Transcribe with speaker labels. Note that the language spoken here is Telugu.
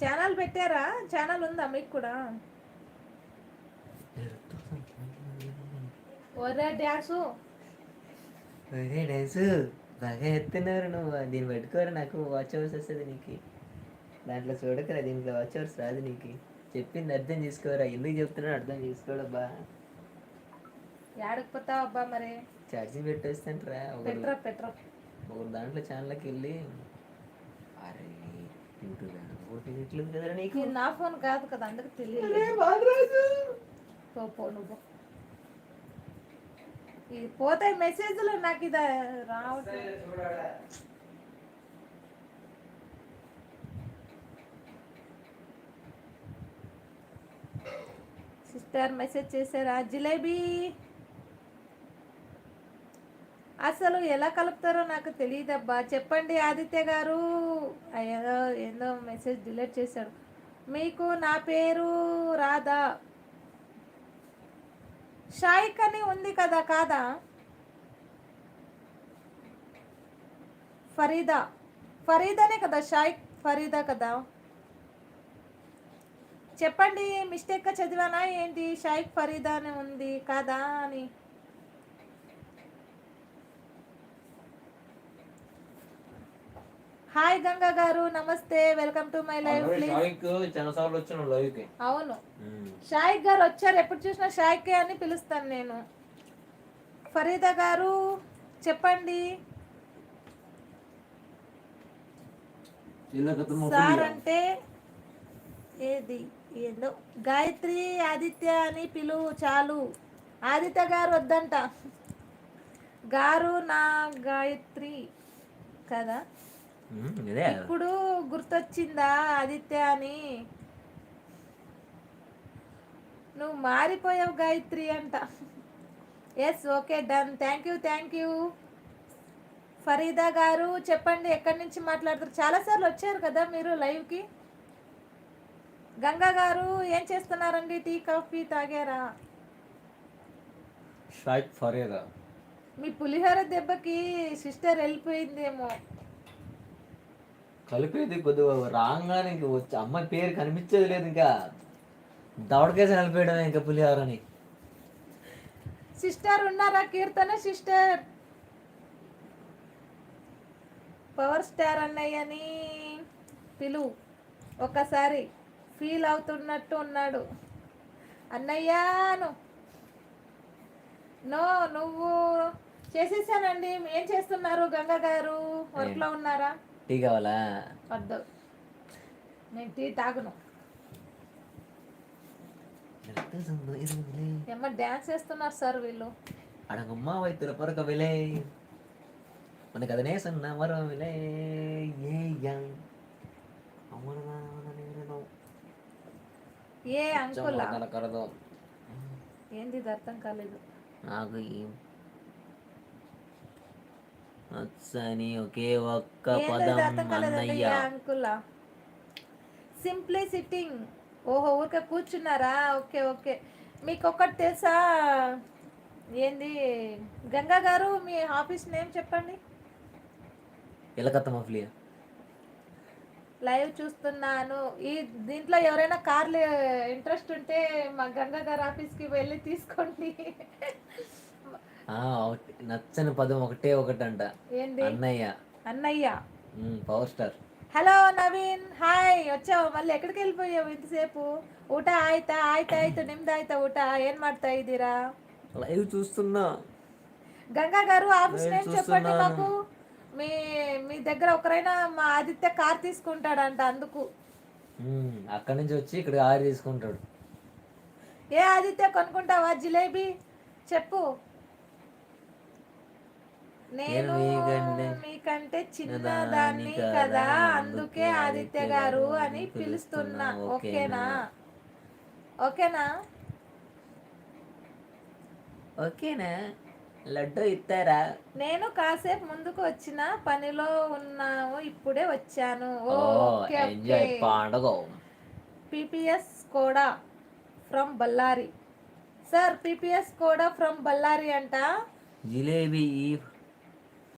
Speaker 1: ఛానల్ పెట్టారా? ఛానల్ ఉందా మీకు కూడా? ఒరే డ్యాన్సు
Speaker 2: బాగా ఎత్తున్నారు నువ్వు. దీన్ని పెట్టుకోరు, నాకు వాచ్ అవర్స్ వస్తుంది నీకు. దాంట్లో చూడకరా, దీంట్లో వాచ్ అవర్స్ రాదు నీకు. చెప్పింది అర్థం చేసుకోరా. ఎందుకు చెప్తున్నాడు అర్థం చేసుకోడబ్బా.
Speaker 1: యాడకి పోతావు అబ్బా? మరి
Speaker 2: ఛార్జింగ్ పెట్టేస్తాంట్రా.
Speaker 1: పెట్రా
Speaker 2: ఒకరు దాంట్లో ఛానల్కి వెళ్ళి అరే యూట్యూబ్ ఎట్లుంది కదా నీకు.
Speaker 1: నా ఫోన్ కాదు కదా, అందుకు తెలియదు. పో నువ్వు. ఇది పోతాయి మెసేజ్లు, నాకు ఇది రావట్లేదు. సిస్టర్ మెసేజ్ చేశారా? జిలేబీ అసలు ఎలా కలుపుతారో నాకు తెలియదబ్బా, చెప్పండి ఆదిత్య గారు. అయ్యో ఏందో మెసేజ్ డిలీట్ చేశాడు. మీకు నా పేరు రాదా? షాయిక్ అని ఉంది కదా, కాదా? ఫరీదానే కదా, షాయిక్ ఫరీదా కదా. చెప్పండి, మిస్టేక్గా చదివానా ఏంటి? షాయిక్ ఫరీదా అని ఉంది కాదా అని. హాయ్ గంగా గారు, నమస్తే, welcome to my live please. అవును, షాయిక్ గారు వచ్చారు. ఎప్పుడు చూసినా షాయిక్ అని పిలుస్తాను నేను. ఫరీదా గారు చెప్పండి సార్ అంటే ఏది ఏందో. గాయత్రి ఆదిత్య అని పిలువు చాలు. ఆదిత్య గారు వద్దంట, గారు నా గాయత్రి కదా. ఇప్పుడు గుర్తొచ్చిందా ఆదిత్య అని? నువ్వు మారిపోయావు గాయత్రి అంట. Yes, okay, done. Thank you Farida garu. చెప్పండి ఎక్కడి నుంచి మాట్లాడతారు? చాలాసార్లు వచ్చారు కదా మీరు లైవ్కి. గంగా గారు ఏం చేస్తున్నారండి? టీ కాఫీ తాగారా? మీ పులిహోర దెబ్బకి సిస్టర్ వెళ్ళిపోయిందేమో.
Speaker 2: కలిపేది కొద్దిగా రాగానే ఇంక వచ్చి అమ్మాయి పేరు కనిపించేది లేదు. ఇంకా దవడకేసి కలిపేయడం ఇంకా పులిహోరని.
Speaker 1: సిస్టర్ ఉన్నారా? కీర్తన సిస్టర్. పవర్ స్టార్ అన్నయ్యని పిలువు ఒకసారి. ఫీల్ అవుతున్నట్టు ఉన్నాడు అన్నయ్యను. నువ్వు చేసేసానండి. ఏం చేస్తున్నారు గంగా గారు? వర్క్లో ఉన్నారా?
Speaker 2: టీ కావాలా?
Speaker 1: వద్దు, నేను టీ తాగను. ఏమో డ్యాన్స్ చేస్తున్నారు సార్ వీళ్ళు.
Speaker 2: అడగమ్మా వైద్యుల పొరక విలే మన కదనే సన్న మరో విలే
Speaker 1: ఏ అంకుల్ ఏంది ఇది అర్థం కాలేదు
Speaker 2: నాకు. అచ్చని ఒకే ఒక్క పదం అన్నయ్య.
Speaker 1: Uncle simply sitting. ఓహో, ఊరికే కూర్చున్నారా? ఓకే. మీకు ఒక్కటి తెలుసా? ఏంది గంగా గారు, మీ ఆఫీస్ నేమ్ చెప్పండి.
Speaker 2: ఎలకత్తమఫ్లియా.
Speaker 1: లైవ్ చూస్తున్నాను. దీంట్లో ఎవరైనా కార్లు ఇంట్రెస్ట్ ఉంటే మా గంగా గారు ఆఫీస్కి వెళ్ళి తీసుకోండి.
Speaker 2: నచ్చని పదం ఒకటే ఒకటంట.
Speaker 1: ఏంది? అన్నయ్య
Speaker 2: power star.
Speaker 1: Hello Naveen, hi. వచ్చావు మళ్ళీ? ఎక్కడికి వెళ్ళిపోయావు ఇంతసేపు? ಊಟ ಆಯ್ತು ನಿಮ್ದಾಯ್ತಾ ಊಟ? ಏನ್ ಮಾಡ್ತಾ ಇದ್ದೀರಾ?
Speaker 2: లైవ్ చూస్తున్నా.
Speaker 1: గంగా గారు ఆఫీస్ నేమ్ చెప్పండి మాకు. మీ దగ్గర ఒకరైనా మా ఆదిత్య కార్ తీసుకుంటాడంట, అందుకు.
Speaker 2: అక్కడి నుంచి వచ్చి ఇక్కడ ఆరు తీసుకుంటాడు.
Speaker 1: ఏ ఆదిత్య కొనుక్కుంటావా జిలేబీ? చెప్పు. నేను మీకంటే చిన్నదాన్ని కదా, అందుకే ఆదిత్య గారు అని పిలుస్తున్నా. ఓకేనా?
Speaker 2: లడ్డు ఇస్తారా?
Speaker 1: నేను కాసేపు ముందుకు వచ్చిన పనిలో ఉన్నాము, ఇప్పుడే వచ్చాను. PPS Koda from Ballari. Sir PPS Koda from Ballari అంట.
Speaker 2: జిలేబీ